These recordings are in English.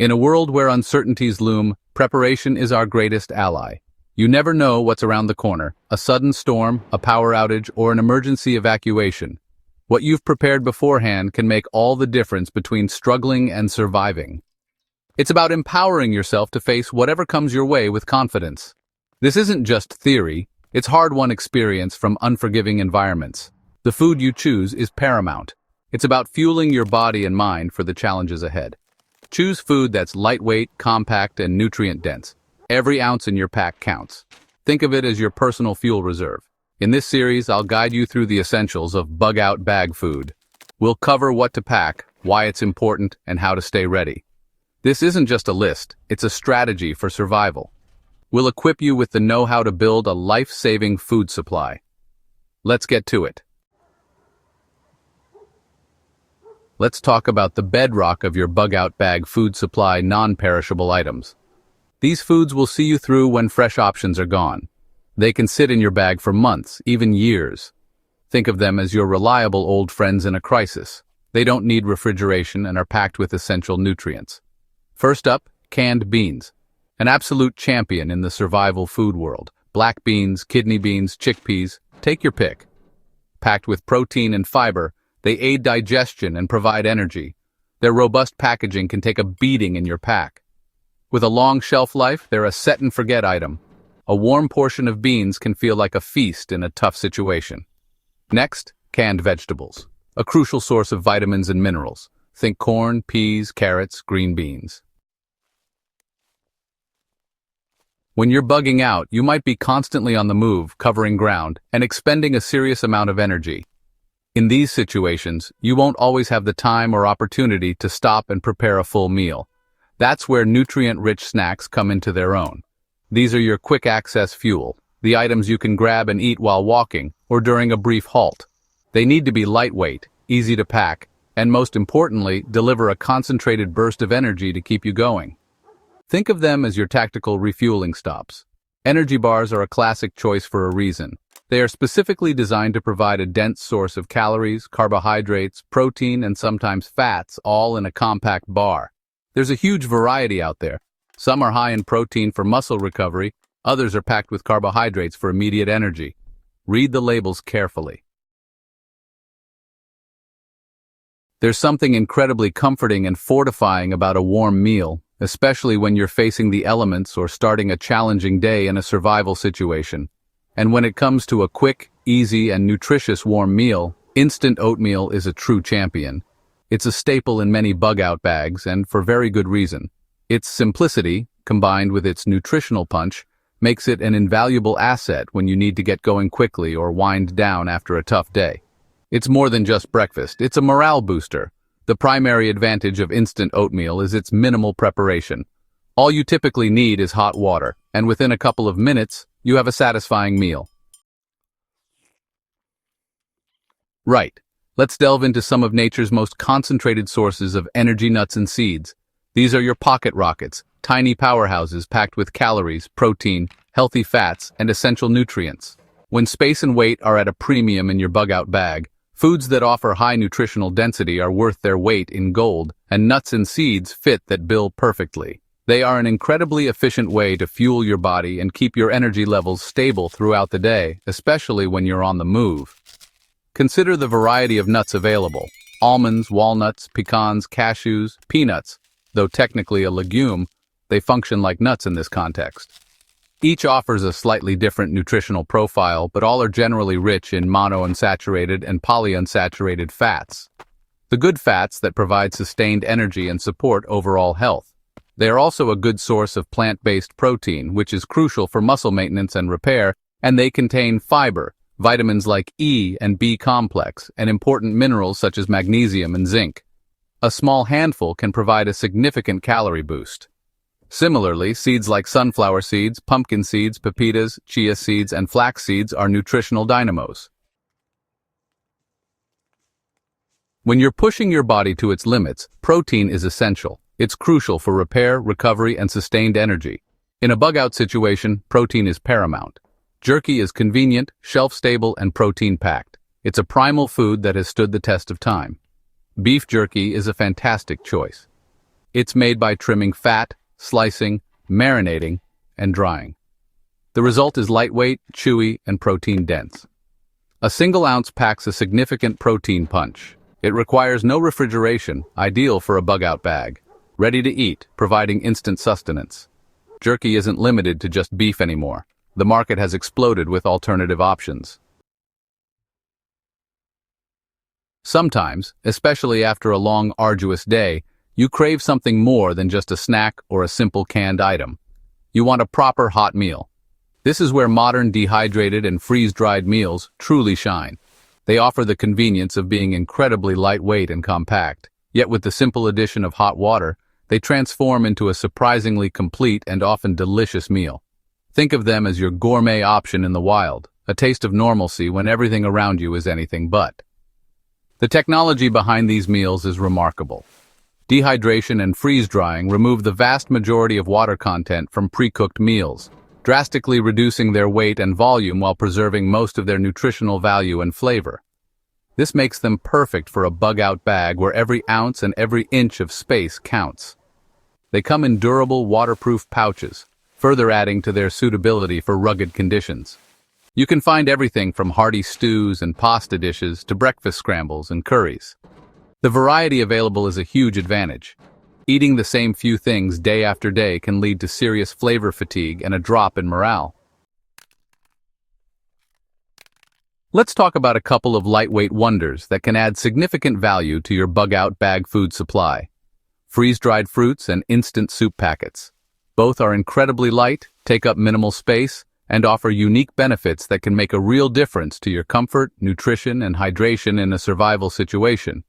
In a world where uncertainties loom, preparation is our greatest ally. You never know what's around the corner: a sudden storm, a power outage, or an emergency evacuation. What you've prepared beforehand can make all the difference between struggling and surviving. It's about empowering yourself to face whatever comes your way with confidence. This isn't just theory, it's hard-won experience from unforgiving environments. The food you choose is paramount. It's about fueling your body and mind for the challenges ahead. Choose food that's lightweight, compact, and nutrient-dense. Every ounce in your pack counts. Think of it as your personal fuel reserve. In this series, I'll guide you through the essentials of bug-out bag food. We'll cover what to pack, why it's important, and how to stay ready. This isn't just a list, it's a strategy for survival. We'll equip you with the know-how to build a life-saving food supply. Let's get to it. Let's talk about the bedrock of your bug-out bag food supply: non-perishable items. These foods will see you through when fresh options are gone. They can sit in your bag for months, even years. Think of them as your reliable old friends in a crisis. They don't need refrigeration and are packed with essential nutrients. First up, canned beans. An absolute champion in the survival food world. Black beans, kidney beans, chickpeas, take your pick. Packed with protein and fiber, they aid digestion and provide energy. Their robust packaging can take a beating in your pack. With a long shelf life, they're a set-and-forget item. A warm portion of beans can feel like a feast in a tough situation. Next, canned vegetables. A crucial source of vitamins and minerals. Think corn, peas, carrots, green beans. When you're bugging out, you might be constantly on the move, covering ground, and expending a serious amount of energy. In these situations, you won't always have the time or opportunity to stop and prepare a full meal. That's where nutrient-rich snacks come into their own. These are your quick-access fuel, the items you can grab and eat while walking or during a brief halt. They need to be lightweight, easy to pack, and most importantly, deliver a concentrated burst of energy to keep you going. Think of them as your tactical refueling stops. Energy bars are a classic choice for a reason. They are specifically designed to provide a dense source of calories, carbohydrates, protein, and sometimes fats, all in a compact bar. There's a huge variety out there. Some are high in protein for muscle recovery, others are packed with carbohydrates for immediate energy. Read the labels carefully. There's something incredibly comforting and fortifying about a warm meal, especially when you're facing the elements or starting a challenging day in a survival situation. And when it comes to a quick, easy, and nutritious warm meal, instant oatmeal is a true champion. It's a staple in many bug-out bags, and for very good reason. Its simplicity, combined with its nutritional punch, makes it an invaluable asset when you need to get going quickly or wind down after a tough day. It's more than just breakfast, it's a morale booster. The primary advantage of instant oatmeal is its minimal preparation. All you typically need is hot water, and within a couple of minutes, you have a satisfying meal. Right. Let's delve into some of nature's most concentrated sources of energy: nuts and seeds. These are your pocket rockets, tiny powerhouses packed with calories, protein, healthy fats, and essential nutrients. When space and weight are at a premium in your bug-out bag, foods that offer high nutritional density are worth their weight in gold, and nuts and seeds fit that bill perfectly. They are an incredibly efficient way to fuel your body and keep your energy levels stable throughout the day, especially when you're on the move. Consider the variety of nuts available: almonds, walnuts, pecans, cashews, peanuts. Though technically a legume, they function like nuts in this context. Each offers a slightly different nutritional profile, but all are generally rich in monounsaturated and polyunsaturated fats. The good fats that provide sustained energy and support overall health. They are also a good source of plant-based protein, which is crucial for muscle maintenance and repair, and they contain fiber, vitamins like E and B complex, and important minerals such as magnesium and zinc. A small handful can provide a significant calorie boost. Similarly, seeds like sunflower seeds, pumpkin seeds, pepitas, chia seeds, and flax seeds are nutritional dynamos. When you're pushing your body to its limits, protein is essential. It's crucial for repair, recovery, and sustained energy. In a bug-out situation, protein is paramount. Jerky is convenient, shelf-stable, and protein-packed. It's a primal food that has stood the test of time. Beef jerky is a fantastic choice. It's made by trimming fat, slicing, marinating, and drying. The result is lightweight, chewy, and protein-dense. A single ounce packs a significant protein punch. It requires no refrigeration, ideal for a bug-out bag. Ready to eat, providing instant sustenance. Jerky isn't limited to just beef anymore. The market has exploded with alternative options. Sometimes, especially after a long, arduous day, you crave something more than just a snack or a simple canned item. You want a proper hot meal. This is where modern dehydrated and freeze-dried meals truly shine. They offer the convenience of being incredibly lightweight and compact, yet with the simple addition of hot water, they transform into a surprisingly complete and often delicious meal. Think of them as your gourmet option in the wild, a taste of normalcy when everything around you is anything but. The technology behind these meals is remarkable. Dehydration and freeze-drying remove the vast majority of water content from pre-cooked meals, drastically reducing their weight and volume while preserving most of their nutritional value and flavor. This makes them perfect for a bug-out bag where every ounce and every inch of space counts. They come in durable, waterproof pouches, further adding to their suitability for rugged conditions. You can find everything from hearty stews and pasta dishes to breakfast scrambles and curries. The variety available is a huge advantage. Eating the same few things day after day can lead to serious flavor fatigue and a drop in morale. Let's talk about a couple of lightweight wonders that can add significant value to your bug-out bag food supply. Freeze-dried fruits and instant soup packets. Both are incredibly light, take up minimal space, and offer unique benefits that can make a real difference to your comfort, nutrition, and hydration in a survival situation.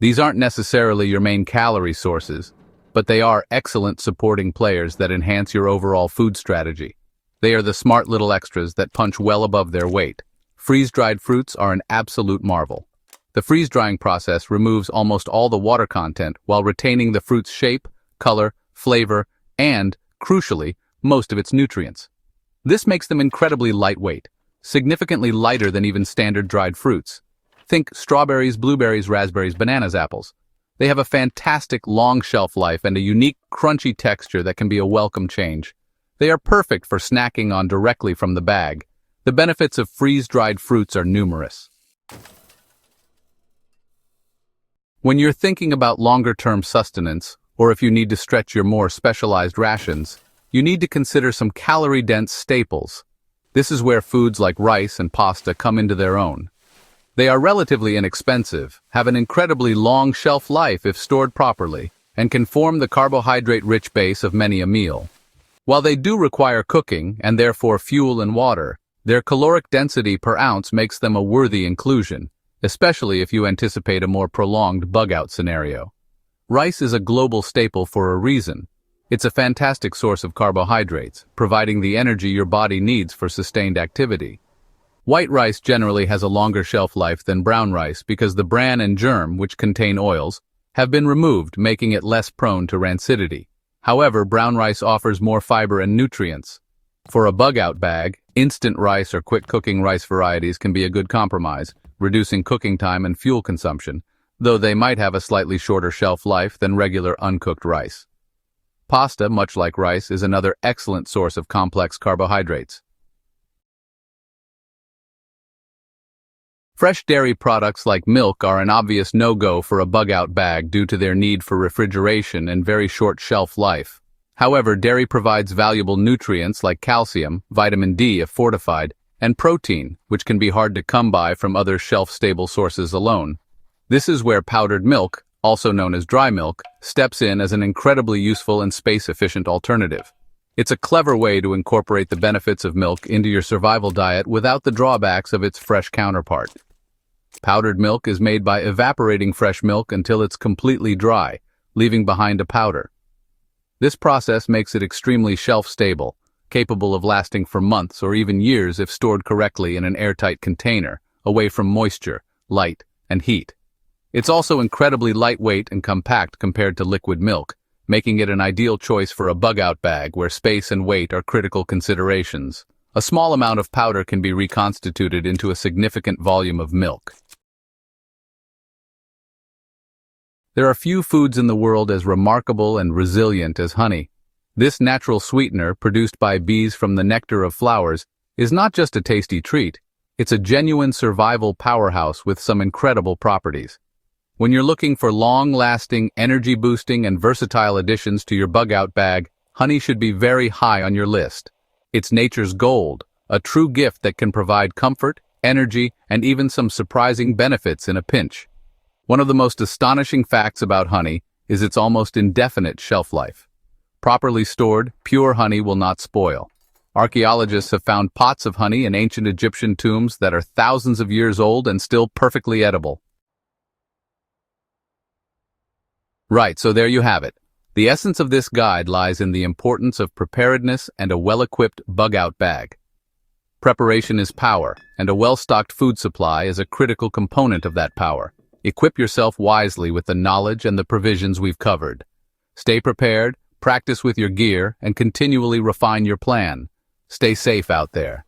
These aren't necessarily your main calorie sources, but they are excellent supporting players that enhance your overall food strategy. They are the smart little extras that punch well above their weight. Freeze-dried fruits are an absolute marvel. The freeze-drying process removes almost all the water content while retaining the fruit's shape, color, flavor, and, crucially, most of its nutrients. This makes them incredibly lightweight, significantly lighter than even standard dried fruits. Think strawberries, blueberries, raspberries, bananas, apples. They have a fantastic long shelf life and a unique, crunchy texture that can be a welcome change. They are perfect for snacking on directly from the bag. The benefits of freeze-dried fruits are numerous. When you're thinking about longer-term sustenance, or if you need to stretch your more specialized rations, you need to consider some calorie-dense staples. This is where foods like rice and pasta come into their own. They are relatively inexpensive, have an incredibly long shelf life if stored properly, and can form the carbohydrate-rich base of many a meal. While they do require cooking, and therefore fuel and water, their caloric density per ounce makes them a worthy inclusion, especially if you anticipate a more prolonged bug-out scenario. Rice is a global staple for a reason. It's a fantastic source of carbohydrates, providing the energy your body needs for sustained activity. White rice generally has a longer shelf life than brown rice because the bran and germ, which contain oils, have been removed, making it less prone to rancidity. However, brown rice offers more fiber and nutrients. For a bug-out bag, instant rice or quick-cooking rice varieties can be a good compromise, reducing cooking time and fuel consumption, though they might have a slightly shorter shelf life than regular uncooked rice. Pasta, much like rice, is another excellent source of complex carbohydrates. Fresh dairy products like milk are an obvious no-go for a bug-out bag due to their need for refrigeration and very short shelf life. However, dairy provides valuable nutrients like calcium, vitamin D if fortified, and protein, which can be hard to come by from other shelf-stable sources alone. This is where powdered milk, also known as dry milk, steps in as an incredibly useful and space-efficient alternative. It's a clever way to incorporate the benefits of milk into your survival diet without the drawbacks of its fresh counterpart. Powdered milk is made by evaporating fresh milk until it's completely dry, leaving behind a powder. This process makes it extremely shelf-stable, capable of lasting for months or even years if stored correctly in an airtight container, away from moisture, light, and heat. It's also incredibly lightweight and compact compared to liquid milk, making it an ideal choice for a bug-out bag where space and weight are critical considerations. A small amount of powder can be reconstituted into a significant volume of milk. There are few foods in the world as remarkable and resilient as honey. This natural sweetener, produced by bees from the nectar of flowers, is not just a tasty treat, it's a genuine survival powerhouse with some incredible properties. When you're looking for long-lasting, energy-boosting, and versatile additions to your bug-out bag, honey should be very high on your list. It's nature's gold, a true gift that can provide comfort, energy, and even some surprising benefits in a pinch. One of the most astonishing facts about honey is its almost indefinite shelf life. Properly stored, pure honey will not spoil. Archaeologists have found pots of honey in ancient Egyptian tombs that are thousands of years old and still perfectly edible. Right, so there you have it. The essence of this guide lies in the importance of preparedness and a well-equipped bug-out bag. Preparation is power, and a well-stocked food supply is a critical component of that power. Equip yourself wisely with the knowledge and the provisions we've covered. Stay prepared, practice with your gear, and continually refine your plan. Stay safe out there.